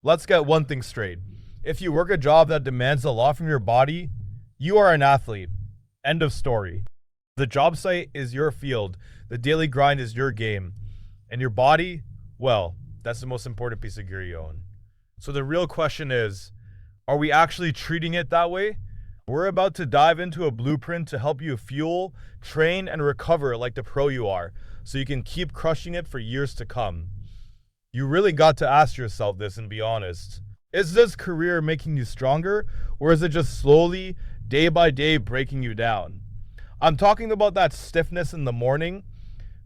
Let's get one thing straight. If you work a job that demands a lot from your body, you are an athlete. End of story. The job site is your field, the daily grind is your game, and your body, well, that's the most important piece of gear you own. So the real question is, are we actually treating it that way? We're about to dive into a blueprint to help you fuel, train, and recover like the pro you are, so you can keep crushing it for years to come. You really got to ask yourself this and be honest. Is this career making you stronger, or is it just slowly, day by day, breaking you down? I'm talking about that stiffness in the morning,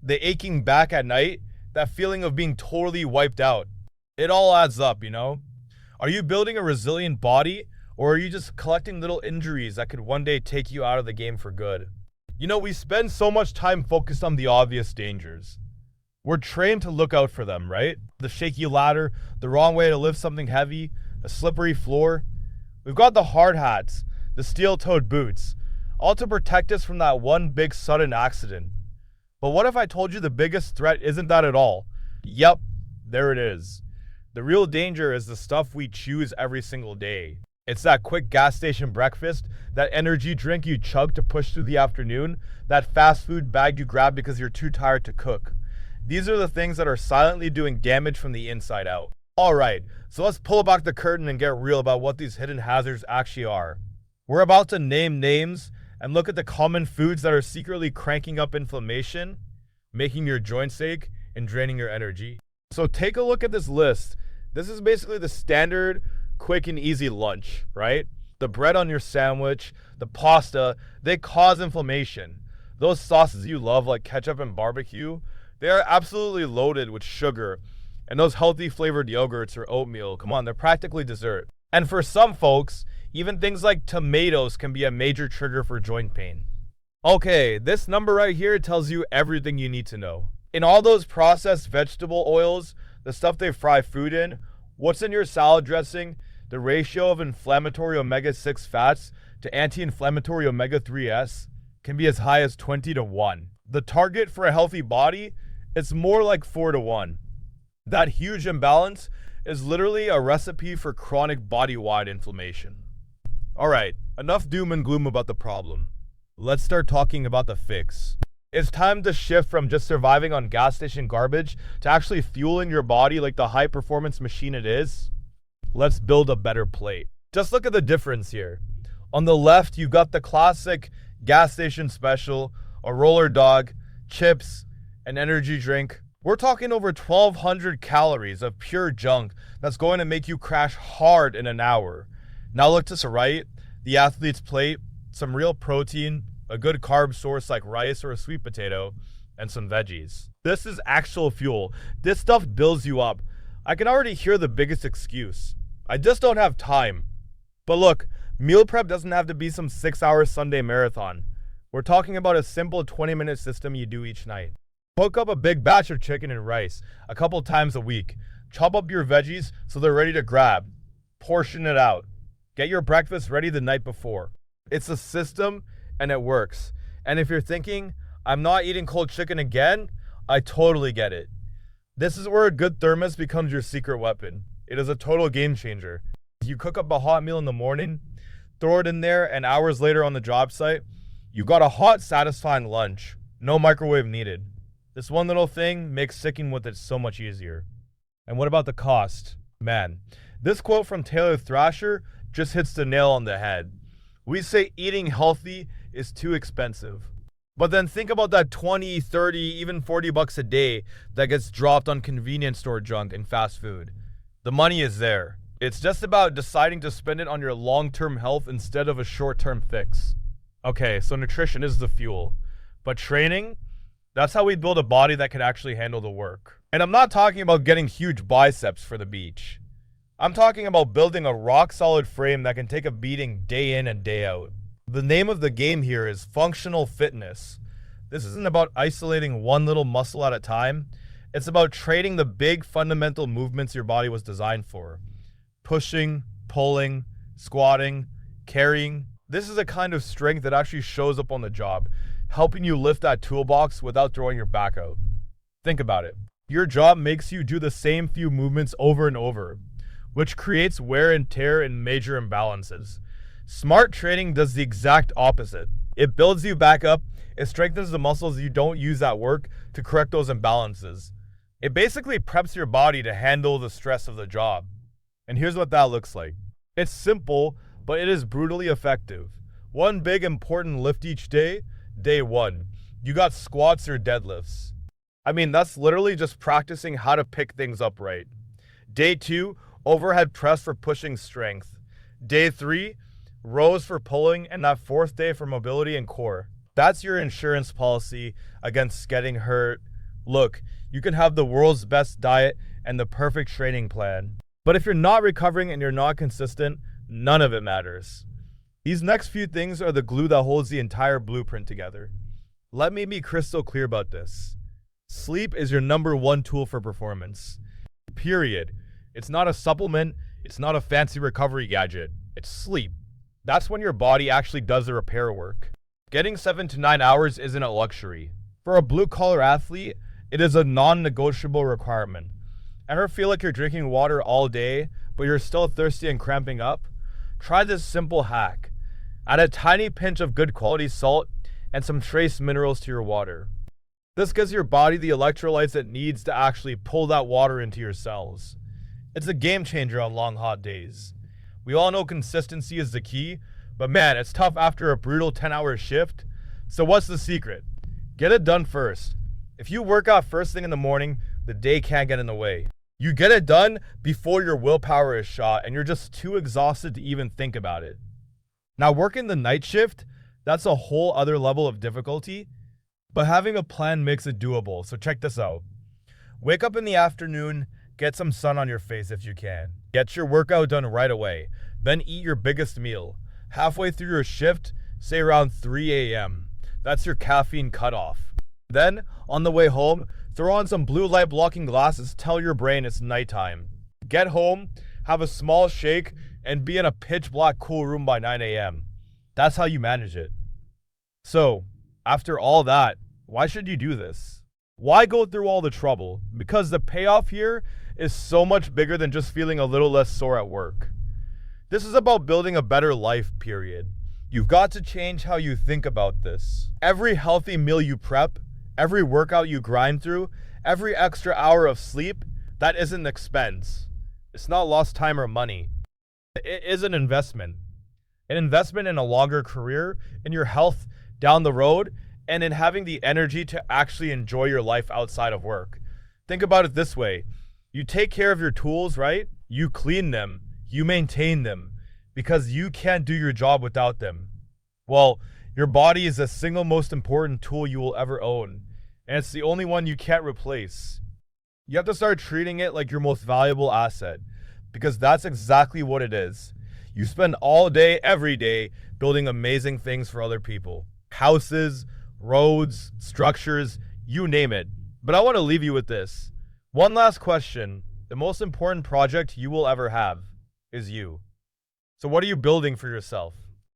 the aching back at night, that feeling of being totally wiped out. It all adds up, you know? Are you building a resilient body, or are you just collecting little injuries that could one day take you out of the game for good? You know, we spend so much time focused on the obvious dangers. We're trained to look out for them, right? The shaky ladder, the wrong way to lift something heavy, a slippery floor. We've got the hard hats, the steel-toed boots, all to protect us from that one big sudden accident. But what if I told you the biggest threat isn't that at all? Yep, there it is. The real danger is the stuff we choose every single day. It's that quick gas station breakfast, that energy drink you chug to push through the afternoon, that fast food bag you grab because you're too tired to cook. These are the things that are silently doing damage from the inside out. Alright, so let's pull back the curtain and get real about what these hidden hazards actually are. We're about to name names and look at the common foods that are secretly cranking up inflammation, making your joints ache, and draining your energy. So take a look at this list. This is basically the standard, quick and easy lunch, right? The bread on your sandwich, the pasta, they cause inflammation. Those sauces you love like ketchup and barbecue, they are absolutely loaded with sugar. And those healthy flavored yogurts or oatmeal, come on, they're practically dessert. And for some folks, even things like tomatoes can be a major trigger for joint pain. Okay, this number right here tells you everything you need to know. In all those processed vegetable oils, the stuff they fry food in, what's in your salad dressing, the ratio of inflammatory omega-6 fats to anti-inflammatory omega-3s can be as high as 20 to 1. The target for a healthy body, it's more like 4 to 1. That huge imbalance is literally a recipe for chronic body-wide inflammation. Alright, enough doom and gloom about the problem. Let's start talking about the fix. It's time to shift from just surviving on gas station garbage to actually fueling your body like the high-performance machine it is. Let's build a better plate. Just look at the difference here. On the left, you've got the classic gas station special, a roller dog, chips, an energy drink. We're talking over 1,200 calories of pure junk that's going to make you crash hard in an hour. Now look to the right, the athlete's plate, some real protein, a good carb source like rice or a sweet potato, and some veggies. This is actual fuel. This stuff builds you up. I can already hear the biggest excuse. I just don't have time. But look, meal prep doesn't have to be some 6-hour Sunday marathon. We're talking about a simple 20-minute system you do each night. Cook up a big batch of chicken and rice a couple times a week. Chop up your veggies so they're ready to grab. Portion it out. Get your breakfast ready the night before. It's a system and it works. And if you're thinking, I'm not eating cold chicken again, I totally get it. This is where a good thermos becomes your secret weapon. It is a total game changer. You cook up a hot meal in the morning, throw it in there, and hours later on the job site, you got a hot, satisfying lunch. No microwave needed. This one little thing makes sticking with it so much easier. And what about the cost? Man, this quote from Taylor Thrasher just hits the nail on the head. We say eating healthy is too expensive. But then think about that 20, 30, even 40 bucks a day that gets dropped on convenience store junk and fast food. The money is there. It's just about deciding to spend it on your long-term health instead of a short-term fix. Okay, so nutrition is the fuel. But training? That's how we build a body that can actually handle the work. And I'm not talking about getting huge biceps for the beach. I'm talking about building a rock-solid frame that can take a beating day in and day out. The name of the game here is functional fitness. This isn't about isolating one little muscle at a time. It's about training the big fundamental movements your body was designed for. Pushing, pulling, squatting, carrying. This is a kind of strength that actually shows up on the job, helping you lift that toolbox without throwing your back out. Think about it. Your job makes you do the same few movements over and over. which creates wear and tear and major imbalances. Smart training does the exact opposite. It builds you back up, it strengthens the muscles you don't use at work to correct those imbalances. It basically preps your body to handle the stress of the job. And here's what that looks like. It's simple, but it is brutally effective. One big important lift each day. Day 1, you got squats or deadlifts. I mean, that's literally just practicing how to pick things up right. Day 2, overhead press for pushing strength. Day 3, rows for pulling, and that 4th day for mobility and core. That's your insurance policy against getting hurt. Look, you can have the world's best diet and the perfect training plan, but if you're not recovering and you're not consistent, none of it matters. These next few things are the glue that holds the entire blueprint together. Let me be crystal clear about this. Sleep is your number 1 tool for performance. Period. It's not a supplement, it's not a fancy recovery gadget. It's sleep. That's when your body actually does the repair work. Getting 7 to 9 hours isn't a luxury. For a blue-collar athlete, it is a non-negotiable requirement. Ever feel like you're drinking water all day, but you're still thirsty and cramping up? Try this simple hack. Add a tiny pinch of good quality salt and some trace minerals to your water. This gives your body the electrolytes it needs to actually pull that water into your cells. It's a game changer on long hot days. We all know consistency is the key, but man, it's tough after a brutal 10-hour shift. So what's the secret? Get it done first. If you work out first thing in the morning, the day can't get in the way. You get it done before your willpower is shot and you're just too exhausted to even think about it. Now, working the night shift, that's a whole other level of difficulty, but having a plan makes it doable. So check this out. Wake up in the afternoon, get some sun on your face if you can. Get your workout done right away. Then eat your biggest meal. Halfway through your shift, say around 3 a.m. That's your caffeine cutoff. Then, on the way home, throw on some blue light blocking glasses, tell your brain it's nighttime. Get home, have a small shake, and be in a pitch black cool room by 9 a.m. That's how you manage it. So, after all that, why should you do this? Why go through all the trouble? Because the payoff here is so much bigger than just feeling a little less sore at work. This is about building a better life, period. You've got to change how you think about this. Every healthy meal you prep, every workout you grind through, every extra hour of sleep, that isn't an expense. It's not lost time or money. It is an investment. An investment in a longer career, in your health down the road, and in having the energy to actually enjoy your life outside of work. Think about it this way. You take care of your tools, right? You clean them. You maintain them. Because you can't do your job without them. Well, your body is the single most important tool you will ever own. And it's the only one you can't replace. You have to start treating it like your most valuable asset. Because that's exactly what it is. You spend all day, every day, building amazing things for other people. Houses, roads, structures, you name it. But I want to leave you with this. One last question. The most important project you will ever have is you. So what are you building for yourself?